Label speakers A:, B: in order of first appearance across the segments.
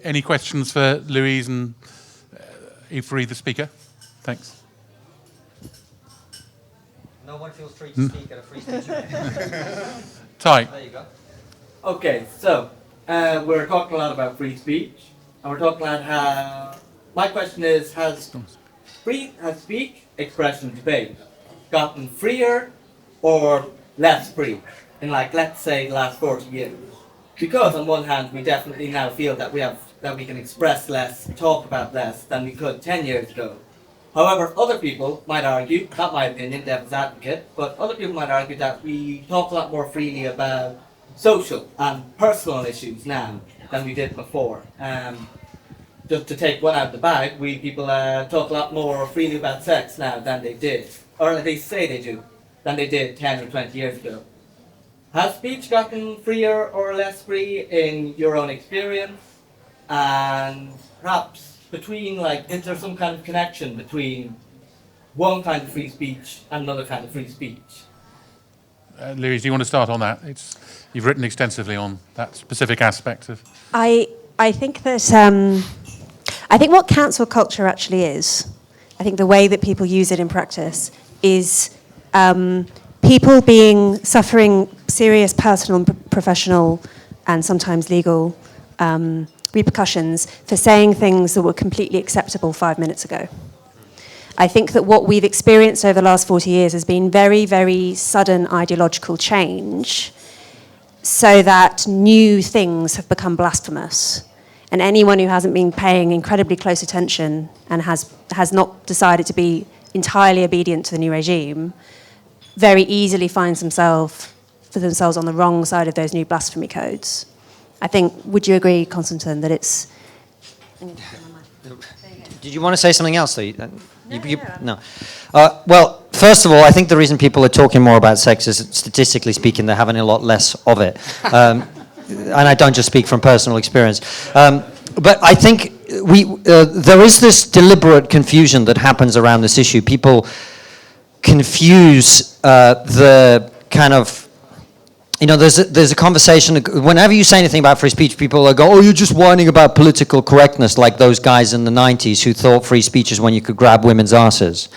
A: Any questions for Louise and Ivry, the speaker? Thanks.
B: No one feels free to speak at a free speech event.
A: Ty.
B: There you go.
C: Okay, so we're talking a lot about free speech, and we're talking about how. My question is: has speech, expression, debate gotten freer or less free in, like, let's say, the last 40 years? Because on one hand, we definitely now feel that we can express less, talk about less than we could 10 years ago. However, other people might argue, not my opinion, devil's advocate, but other people might argue that we talk a lot more freely about social and personal issues now than we did before. Just to take one out of the bag, people talk a lot more freely about sex now than they did, or at least say they do, than they did 10 or 20 years ago. Has speech gotten freer or less free in your own experience? And perhaps between, like, is there some kind of connection between one kind of free speech and another kind of free speech?
A: Louise, do you want to start on that? You've written extensively on that specific aspect of...
D: I think that... I think what cancel culture actually is, I think the way that people use it in practice is people suffering serious personal and professional and sometimes legal repercussions for saying things that were completely acceptable 5 minutes ago. I think that what we've experienced over the last 40 years has been very, very sudden ideological change so that new things have become blasphemous. And anyone who hasn't been paying incredibly close attention and has not decided to be entirely obedient to the new regime very easily finds themselves on the wrong side of those new blasphemy codes. I think, would you agree, Konstantin, that it's...
B: Did you want to say something else? No. Well, first of all, I think the reason people are talking more about sex is, statistically speaking, they're having a lot less of it. And I don't just speak from personal experience. But I think there is this deliberate confusion that happens around this issue. People confuse the kind of... there's a conversation, whenever you say anything about free speech, people go, oh, you're just whining about political correctness, like those guys in the 90s who thought free speech is when you could grab women's asses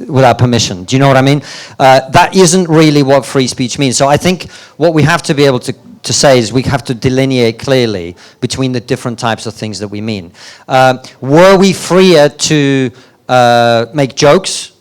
B: without permission. Do you know what I mean? That isn't really what free speech means. So I think what we have to be able to say is we have to delineate clearly between the different types of things that we mean. Were we freer to make jokes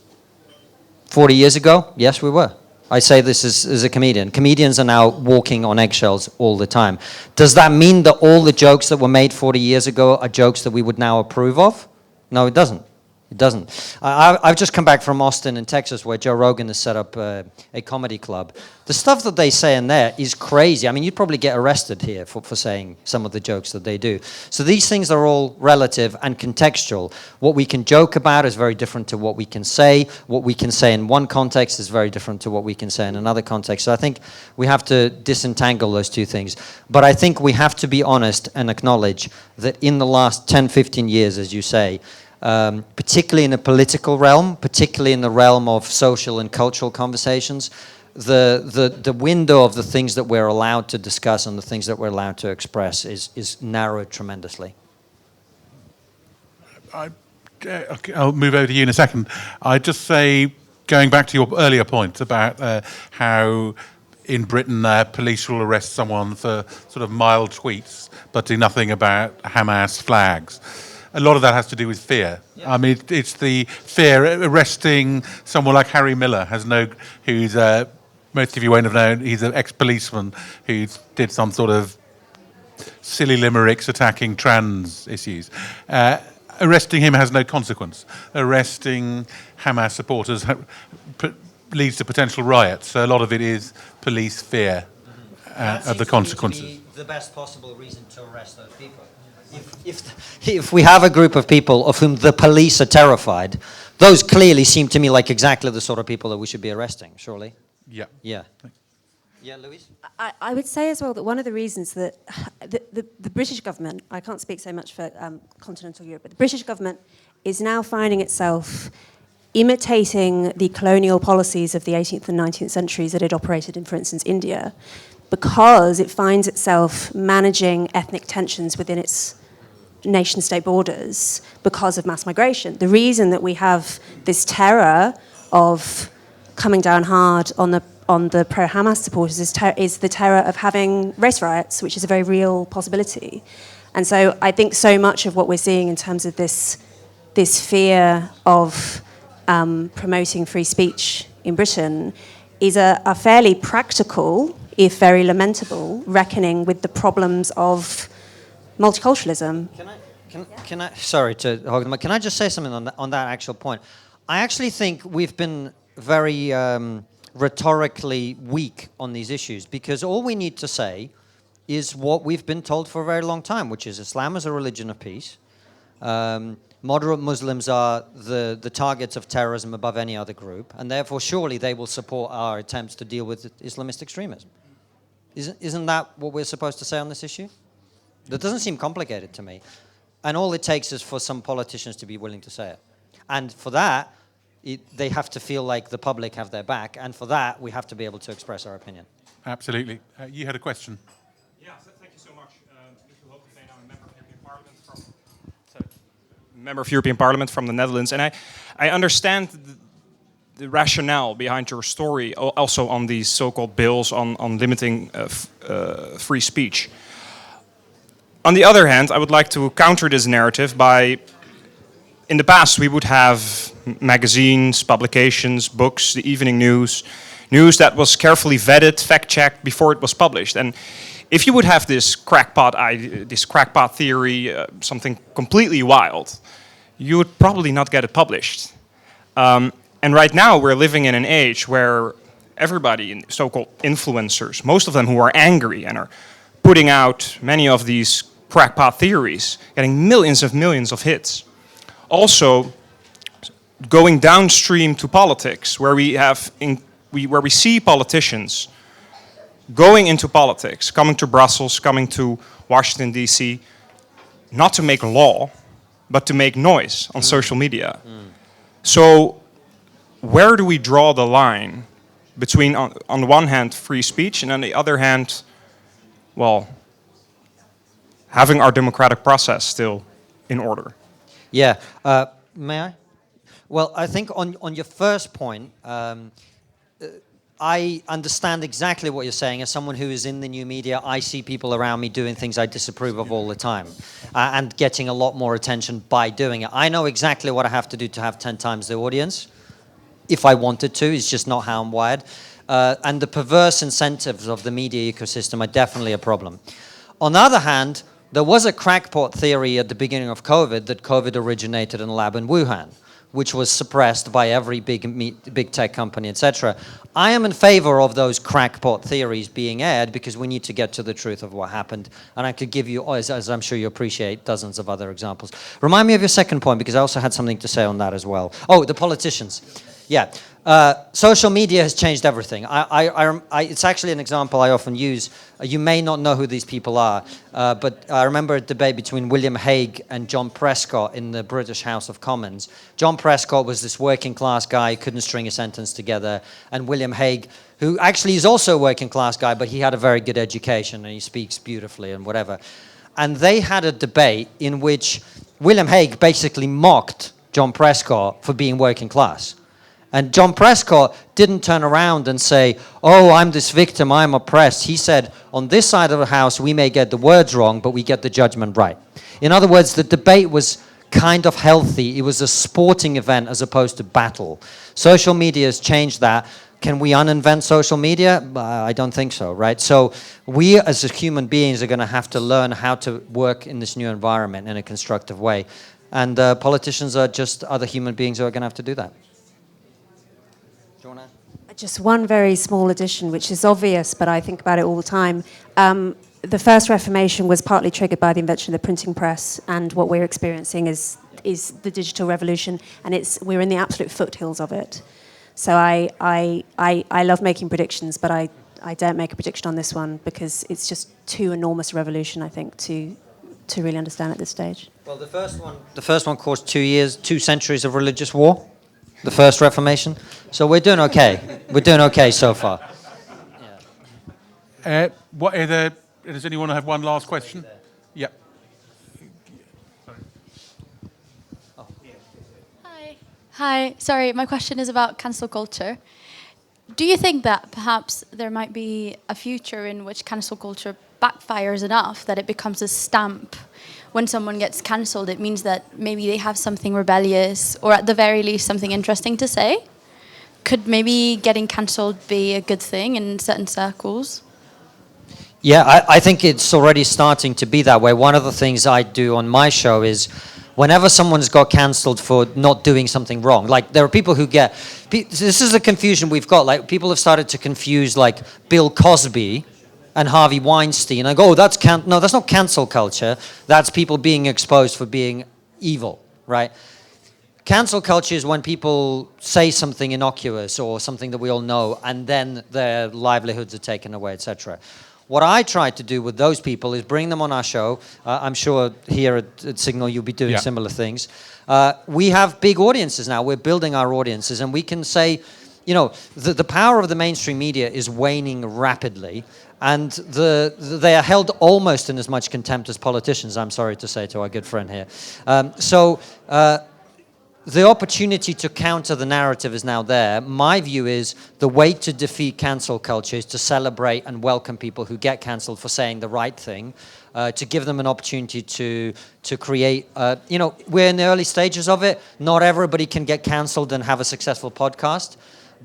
B: 40 years ago? Yes, we were. I say this as a comedian. Comedians are now walking on eggshells all the time. Does that mean that all the jokes that were made 40 years ago are jokes that we would now approve of? No, it doesn't. It doesn't. I've just come back from Austin in Texas, where Joe Rogan has set up a comedy club. The stuff that they say in there is crazy. I mean, you'd probably get arrested here for saying some of the jokes that they do. So these things are all relative and contextual. What we can joke about is very different to what we can say. What we can say in one context is very different to what we can say in another context. So I think we have to disentangle those two things. But I think we have to be honest and acknowledge that in the last 10, 15 years, as you say, particularly in the political realm, particularly in the realm of social and cultural conversations, the window of the things that we're allowed to discuss and the things that we're allowed to express is narrowed tremendously.
A: I'll move over to you in a second. I'd just say, going back to your earlier point about how in Britain police will arrest someone for sort of mild tweets but do nothing about Hamas flags. A lot of that has to do with fear. Yeah. I mean, it's the fear. Arresting someone like Harry Miller, who's most of you won't have known, he's an ex-policeman who did some sort of silly limericks attacking trans issues. Arresting him has no consequence. Arresting Hamas supporters leads to potential riots. So a lot of it is police fear of the consequences.
B: That seems to be the best possible reason to arrest those people. If we have a group of people of whom the police are terrified, those clearly seem to me like exactly the sort of people that we should be arresting, surely?
A: Yeah.
B: Yeah. Yeah, Louise?
D: I would say as well that one of the reasons that the British government, I can't speak so much for continental Europe, but the British government is now finding itself imitating the colonial policies of the 18th and 19th centuries that it operated in, for instance, India, because it finds itself managing ethnic tensions within its nation-state borders because of mass migration. The reason that we have this terror of coming down hard on the pro-Hamas supporters is the terror of having race riots, which is a very real possibility. And so I think so much of what we're seeing in terms of this fear of promoting free speech in Britain is a fairly practical, if very lamentable, reckoning with the problems of multiculturalism.
B: Can I sorry to hog the mic. Can I just say something on that actual point? I actually think we've been very rhetorically weak on these issues, because all we need to say is what we've been told for a very long time, which is Islam is a religion of peace. Moderate Muslims are the targets of terrorism above any other group, and therefore surely they will support our attempts to deal with Islamist extremism. Isn't that what we're supposed to say on this issue? That doesn't seem complicated to me. And all it takes is for some politicians to be willing to say it. And for that, they have to feel like the public have their back, and for that, we have to be able to express our opinion.
A: Absolutely. You had a question.
E: Yeah, thank you so much. Mr. Hoogeveen, I'm a member of European Parliament European Parliament from the Netherlands, and I understand the rationale behind your story, also on these so-called bills on limiting free speech. On the other hand, I would like to counter this narrative by, in the past we would have magazines, publications, books, the evening news that was carefully vetted, fact-checked before it was published. And if you would have this crackpot theory, something completely wild, you would probably not get it published. And right now we're living in an age where everybody, so-called influencers, most of them who are angry and are putting out many of these crackpot theories, getting millions of hits. Also, going downstream to politics, where we see politicians going into politics, coming to Brussels, coming to Washington, D.C., not to make law, but to make noise on social media. So where do we draw the line between, on the one hand, free speech, and on the other hand, well, having our democratic process still in order?
B: Yeah, may I? Well, I think on your first point, I understand exactly what you're saying. As someone who is in the new media, I see people around me doing things I disapprove of all the time, and getting a lot more attention by doing it. I know exactly what I have to do to have 10 times the audience, if I wanted to. It's just not how I'm wired. And the perverse incentives of the media ecosystem are definitely a problem. On the other hand, there was a crackpot theory at the beginning of COVID that COVID originated in a lab in Wuhan, which was suppressed by every big tech company, etc. I am in favor of those crackpot theories being aired, because we need to get to the truth of what happened. And I could give you, as I'm sure you appreciate, dozens of other examples. Remind me of your second point, because I also had something to say on that as well. Oh, the politicians. Yeah. Social media has changed everything. It's actually an example I often use. You may not know who these people are, but I remember a debate between William Hague and John Prescott in the British House of Commons. John Prescott was this working class guy, couldn't string a sentence together, and William Hague, who actually is also a working class guy, but he had a very good education and he speaks beautifully and whatever. And they had a debate in which William Hague basically mocked John Prescott for being working class. And John Prescott didn't turn around and say, oh, I'm this victim, I'm oppressed. He said, on this side of the house, we may get the words wrong, but we get the judgment right. In other words, the debate was kind of healthy. It was a sporting event as opposed to battle. Social media has changed that. Can we uninvent social media? I don't think so, right? So we as human beings are going to have to learn how to work in this new environment in a constructive way. And politicians are just other human beings who are going to have to do that.
D: Just one very small addition, which is obvious, but I think about it all the time. The first Reformation was partly triggered by the invention of the printing press, and what we're experiencing is the digital revolution, and we're in the absolute foothills of it. So I love making predictions, but I don't make a prediction on this one because it's just too enormous a revolution, I think, to really understand at this stage.
B: Well, the first one caused 2 centuries of religious war. The first Reformation. So we're doing okay. We're doing okay so far.
A: Does anyone have one last question? Yeah.
F: Hi, sorry, my question is about cancel culture. Do you think that perhaps there might be a future in which cancel culture backfires enough that it becomes a stamp? When someone gets cancelled, it means that maybe they have something rebellious or at the very least something interesting to say? Could maybe getting cancelled be a good thing in certain circles?
B: Yeah, I think it's already starting to be that way. One of the things I do on my show is whenever someone's got cancelled for not doing something wrong, like there are people who get, this is a confusion we've got, like people have started to confuse like Bill Cosby and Harvey Weinstein. I go, oh, no, that's not cancel culture. That's people being exposed for being evil, right? Cancel culture is when people say something innocuous or something that we all know, and then their livelihoods are taken away, etc. What I try to do with those people is bring them on our show. I'm sure here at Signal you'll be doing similar things. We have big audiences now. We're building our audiences, and we can say, you know, the power of the mainstream media is waning rapidly, and they are held almost in as much contempt as politicians, I'm sorry to say to our good friend here. The opportunity to counter the narrative is now there. My view is the way to defeat cancel culture is to celebrate and welcome people who get cancelled for saying the right thing, to give them an opportunity to create, you know, we're in the early stages of it. Not everybody can get cancelled and have a successful podcast,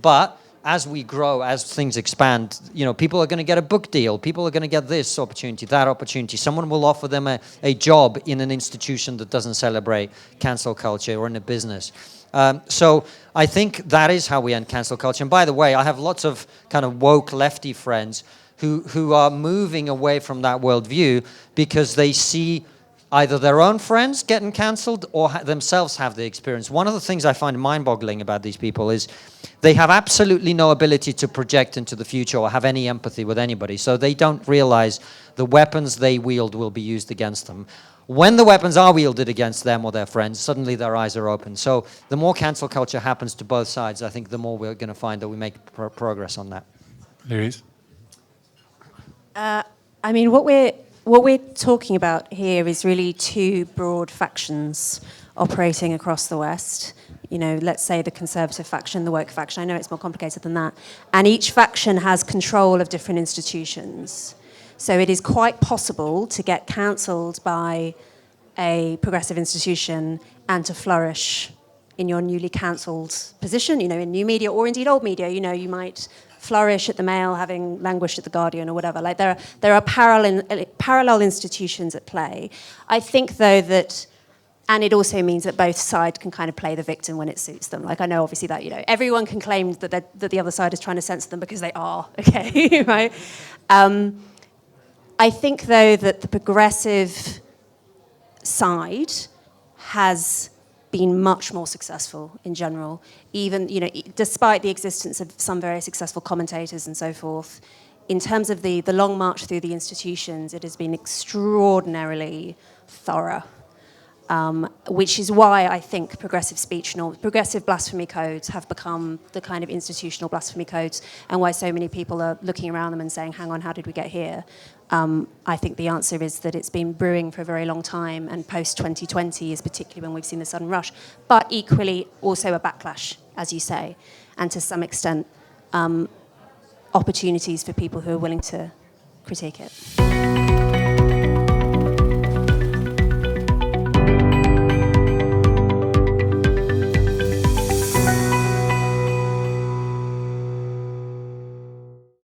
B: but as we grow, as things expand, you know, people are going to get a book deal. People are going to get this opportunity, that opportunity. Someone will offer them a job in an institution that doesn't celebrate cancel culture or in a business. So I think that is how we end cancel culture. And by the way, I have lots of kind of woke lefty friends who are moving away from that worldview because they see either their own friends getting cancelled or themselves have the experience. One of the things I find mind-boggling about these people is they have absolutely no ability to project into the future or have any empathy with anybody. So they don't realize the weapons they wield will be used against them. When the weapons are wielded against them or their friends, suddenly their eyes are open. So the more cancel culture happens to both sides, I think the more we're going to find that we make progress on that.
A: Louise?
D: I mean, what we're talking about here is really two broad factions operating across the West. You know, let's say the conservative faction, the woke faction. I know it's more complicated than that. And each faction has control of different institutions. So it is quite possible to get cancelled by a progressive institution and to flourish in your newly cancelled position, you know, in new media or indeed old media. You know, you might flourish at the Mail, having languished at the Guardian or whatever. Like there are parallel institutions at play. I think, though, that, and it also means that both sides can kind of play the victim when it suits them. Like I know, obviously, that, you know, everyone can claim that the other side is trying to censor them because they are, okay, right? I think, though, that the progressive side has been much more successful in general, even, you know, despite the existence of some very successful commentators and so forth. In terms of the long march through the institutions, it has been extraordinarily thorough, which is why I think progressive speech norms, progressive blasphemy codes have become the kind of institutional blasphemy codes, and why so many people are looking around them and saying, hang on, how did we get here? I think the answer is that it's been brewing for a very long time, and post-2020 is particularly when we've seen the sudden rush, but equally also a backlash, as you say, and to some extent opportunities for people who are willing to critique it.